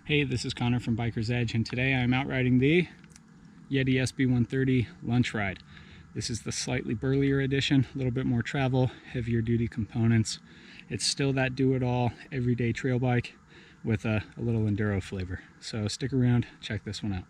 Hey, this is Connor from Biker's Edge, and today I'm out riding the Yeti SB130 lunch ride. This is the slightly burlier edition, a little bit more travel, heavier duty components. It's still that do-it-all everyday trail bike with a little enduro flavor. So stick around, check this one out.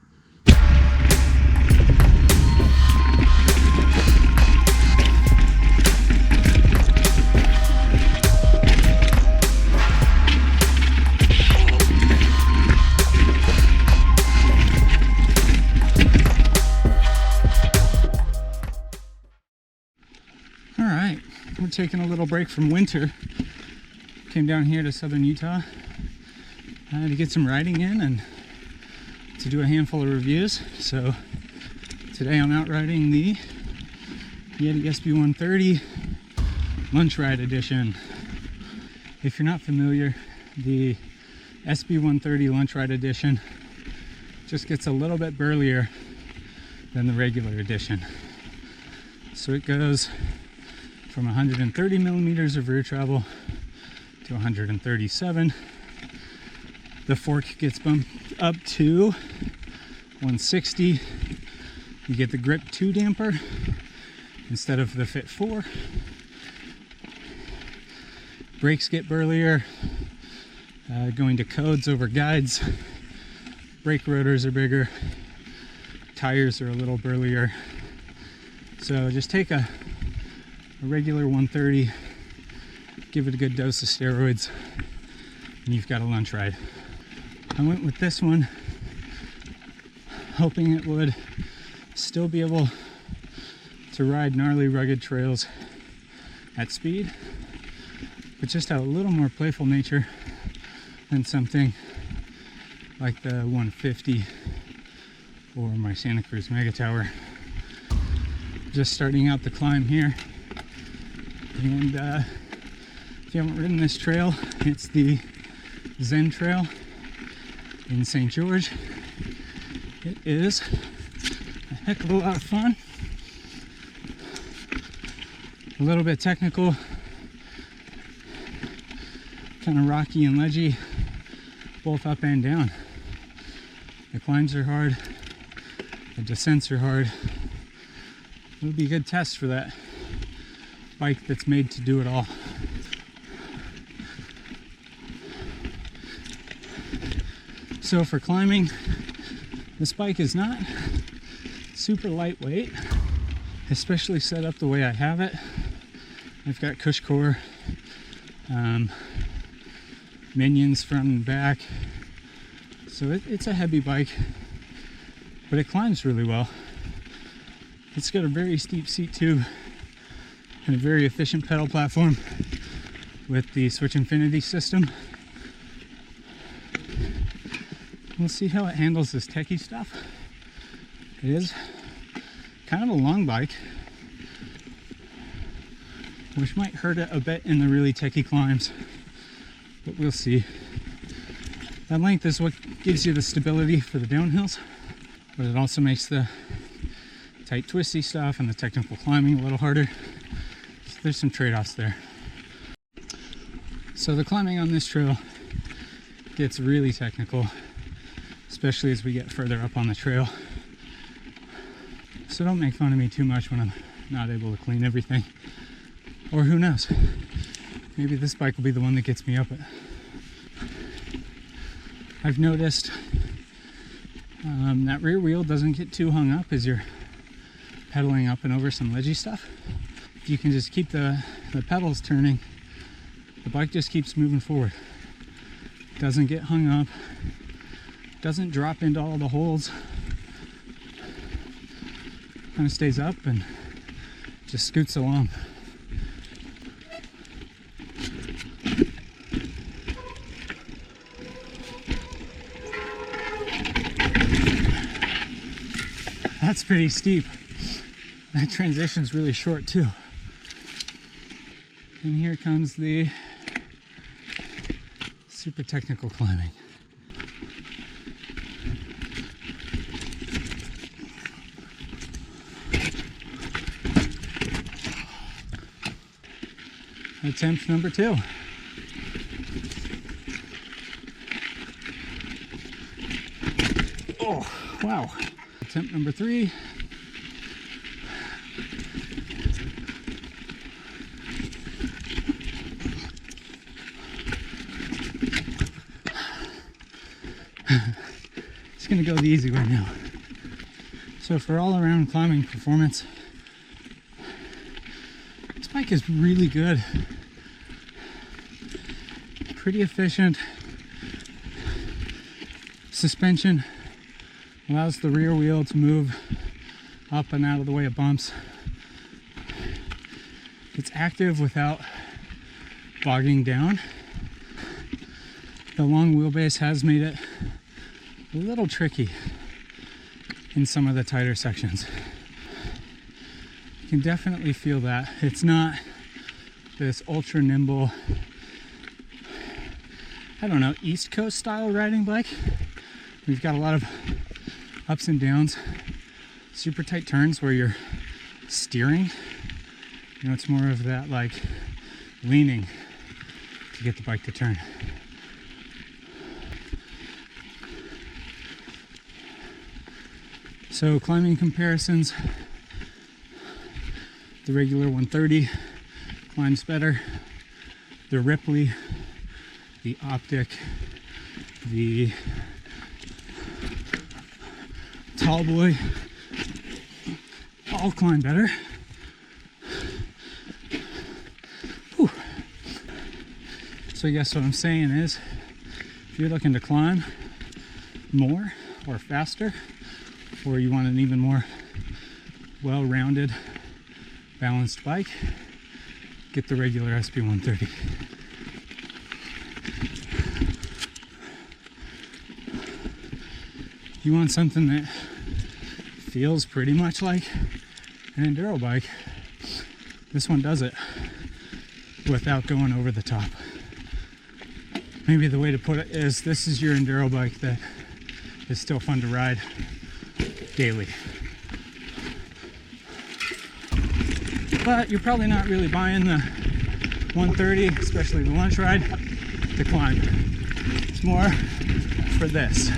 Alright, we're taking a little break from winter. Came down here to southern Utah to get some riding in and to do a handful of reviews. So today I'm out riding the Yeti SB130 lunch ride edition. If you're not familiar, the SB130 lunch ride edition just gets a little bit burlier than the regular edition. So it goes from 130 millimeters of rear travel to 137. The fork gets bumped up to 160. You get the Grip 2 damper instead of the Fit 4. Brakes get burlier, going to codes over guides. Brake rotors are bigger. Tires are a little burlier. So just take a regular 130, give it a good dose of steroids, and you've got a lunch ride. I went with this one hoping it would still be able to ride gnarly rugged trails at speed, but just have a little more playful nature than something like the 150 or my Santa Cruz Mega Tower. Just starting out the climb here. And if you haven't ridden this trail, it's the Zen Trail in St. George. It is a heck of a lot of fun. A little bit technical, kind of rocky and ledgy, both up and down. The climbs are hard, the descents are hard. It would be a good test for that bike that's made to do it all. So for climbing, this bike is not super lightweight, especially set up the way I have it. I've got cush core, minions front and back, so it's a heavy bike, but it climbs really well. It's got a very steep seat tube and a very efficient pedal platform with the Switch Infinity system. We'll see how it handles this techie stuff. It is kind of a long bike, which might hurt it a bit in the really techie climbs, but we'll see. That length is what gives you the stability for the downhills, but it also makes the tight twisty stuff and the technical climbing a little harder. So there's some trade-offs there. So the climbing on this trail gets really technical, especially as we get further up on the trail. So don't make fun of me too much when I'm not able to clean everything. Or who knows, maybe this bike will be the one that gets me up it. I've noticed that rear wheel doesn't get too hung up as you're pedaling up and over some ledgy stuff. If you can just keep the pedals turning, the bike just keeps moving forward. Doesn't get hung up, doesn't drop into all the holes. Kind of stays up and just scoots along. That's pretty steep. That transition's really short too. And here comes the super technical climbing. Attempt number 2. Oh, wow. Attempt number 3. Just gonna go the easy way now. So for all around climbing performance, this bike is really good. Pretty efficient. Suspension allows the rear wheel to move up and out of the way of bumps. It's active without bogging down. The long wheelbase has made it a little tricky in some of the tighter sections. You can definitely feel that. It's not this ultra nimble, I don't know, East Coast style riding bike. We've got a lot of ups and downs, super tight turns where you're steering. You know, it's more of that like leaning to get the bike to turn. So climbing comparisons, the regular 130 climbs better. The Ripley, the Optic, the Tallboy all climb better. Whew. So I guess what I'm saying is, if you're looking to climb more or faster, or you want an even more well-rounded, balanced bike, get the regular SB130. You want something that feels pretty much like an enduro bike, this one does it without going over the top. Maybe the way to put it is, this is your enduro bike that is still fun to ride daily. But you're probably not really buying the 130, especially the lunch ride, to climb. It's more for this.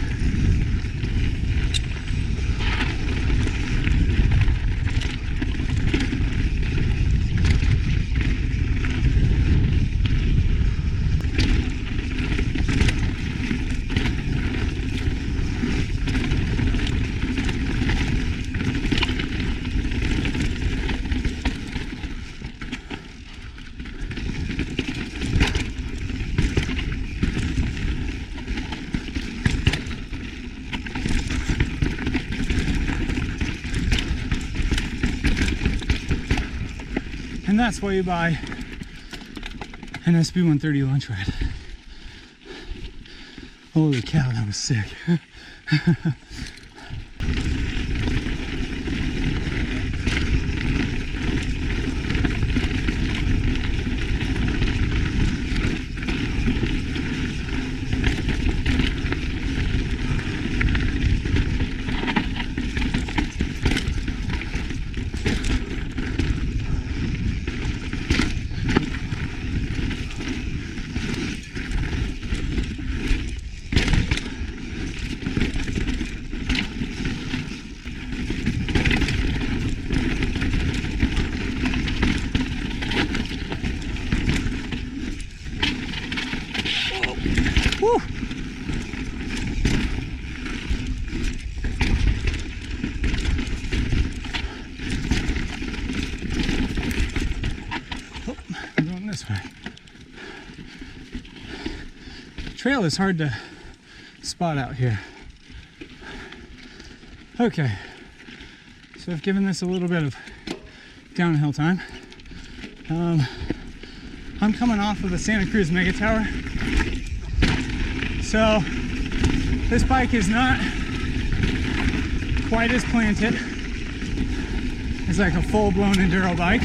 And that's why you buy an SB130 lunch ride. Holy cow, that was sick. Woo! Oh, I'm going this way. Trail is hard to spot out here. Okay, so I've given this a little bit of downhill time. I'm coming off of the Santa Cruz Mega Tower. So this bike is not quite as planted as like a full-blown enduro bike,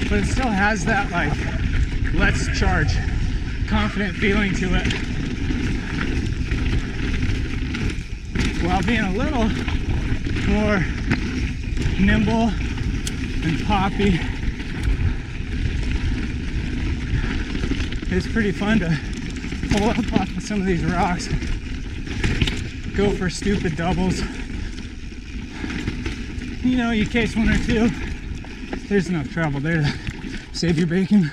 but it still has that like let's charge confident feeling to it, while being a little more nimble and poppy. It's pretty fun to pull up off of some of these rocks go for stupid doubles. You know, you case one or two, there's enough travel there to save your bacon.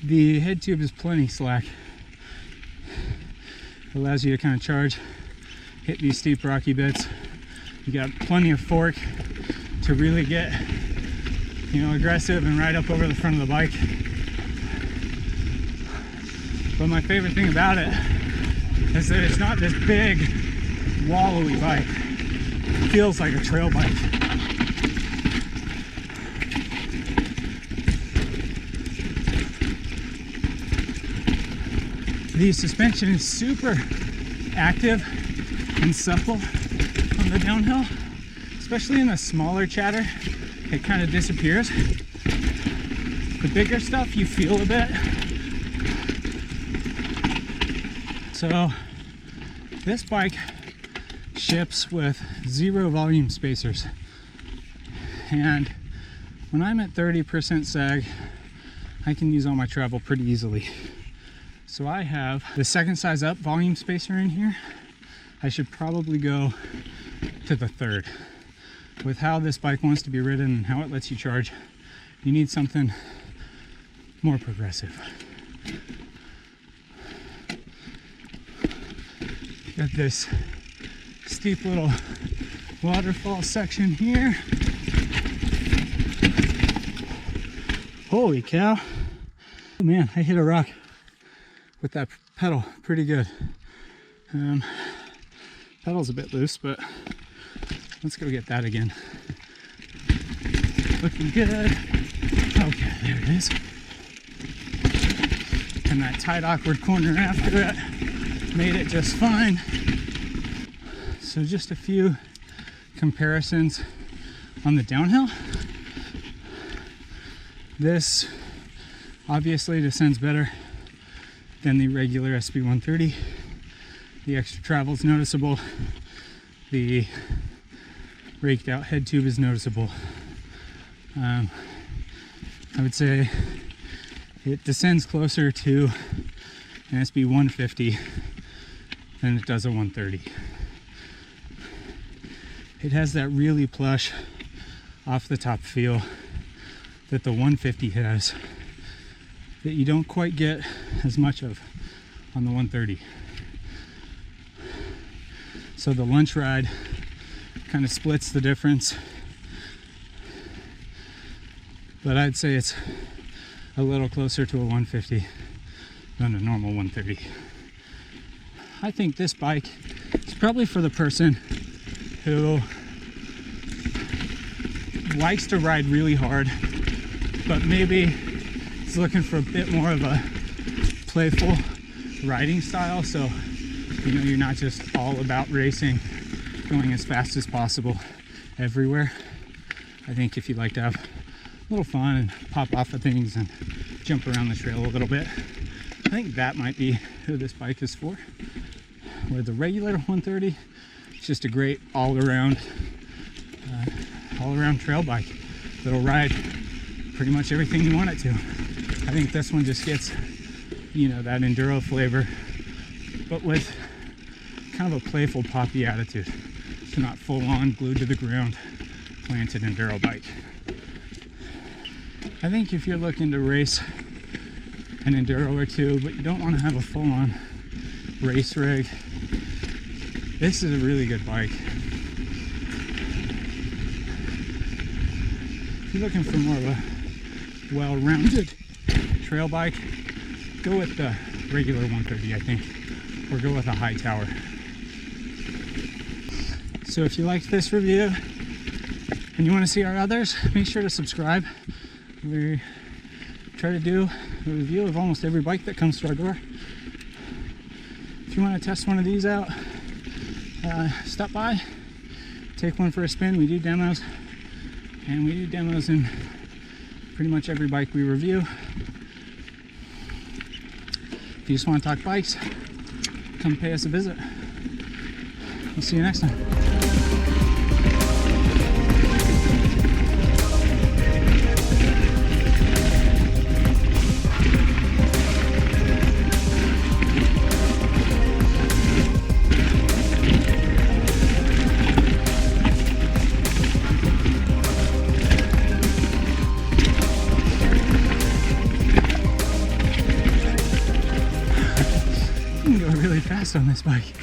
The head tube is plenty slack. It allows you to kind of charge, hit these steep rocky bits. You got plenty of fork to really get, you know, aggressive and ride up over the front of the bike. But my favorite thing about it is that it's not this big, wallowy bike. It feels like a trail bike. The suspension is super active and supple on the downhill, especially in the smaller chatter. It kind of disappears. The bigger stuff you feel a bit. So this bike ships with 0 volume spacers, and when I'm at 30% sag, I can use all my travel pretty easily. So I have the second size up volume spacer in here. I should probably go to the third. With how this bike wants to be ridden and how it lets you charge, you need something more progressive. Got this steep little waterfall section here. Holy cow. Oh man, I hit a rock with that pedal pretty good. Pedal's a bit loose, but let's go get that again. Looking good. Okay, there it is. And that tight, awkward corner after it made it just fine. So just a few comparisons on the downhill. This obviously descends better than the regular SB130. The extra travel is noticeable. The raked out head tube is noticeable. I would say it descends closer to an SB150 than it does a 130. It has that really plush off the top feel that the 150 has that you don't quite get as much of on the 130. So the lunch ride kind of splits the difference, but I'd say it's a little closer to a 150 than a normal 130. I think this bike is probably for the person who likes to ride really hard, but maybe is looking for a bit more of a playful riding style. So, you know, you're not just all about racing, going as fast as possible everywhere. I think if you like to have a little fun and pop off of things and jump around the trail a little bit, I think that might be who this bike is for. Where the regular 130 is just a great all-around trail bike that'll ride pretty much everything you want it to. I think this one just gets, you know, that enduro flavor, but with kind of a playful poppy attitude. It's not full-on glued to the ground planted enduro bike. I think if you're looking to race an enduro or two, but you don't want to have a full-on race rig, this is a really good bike. If you're looking for more of a well-rounded trail bike, go with the regular 130, I think, or go with a high tower. So if you liked this review and you want to see our others, make sure to subscribe. We try to do a review of almost every bike that comes to our door. If you want to test one of these out, stop by, take one for a spin. We do demos, and we do demos in pretty much every bike we review. If you just want to talk bikes, come pay us a visit. We'll see you next time. really fast on this bike.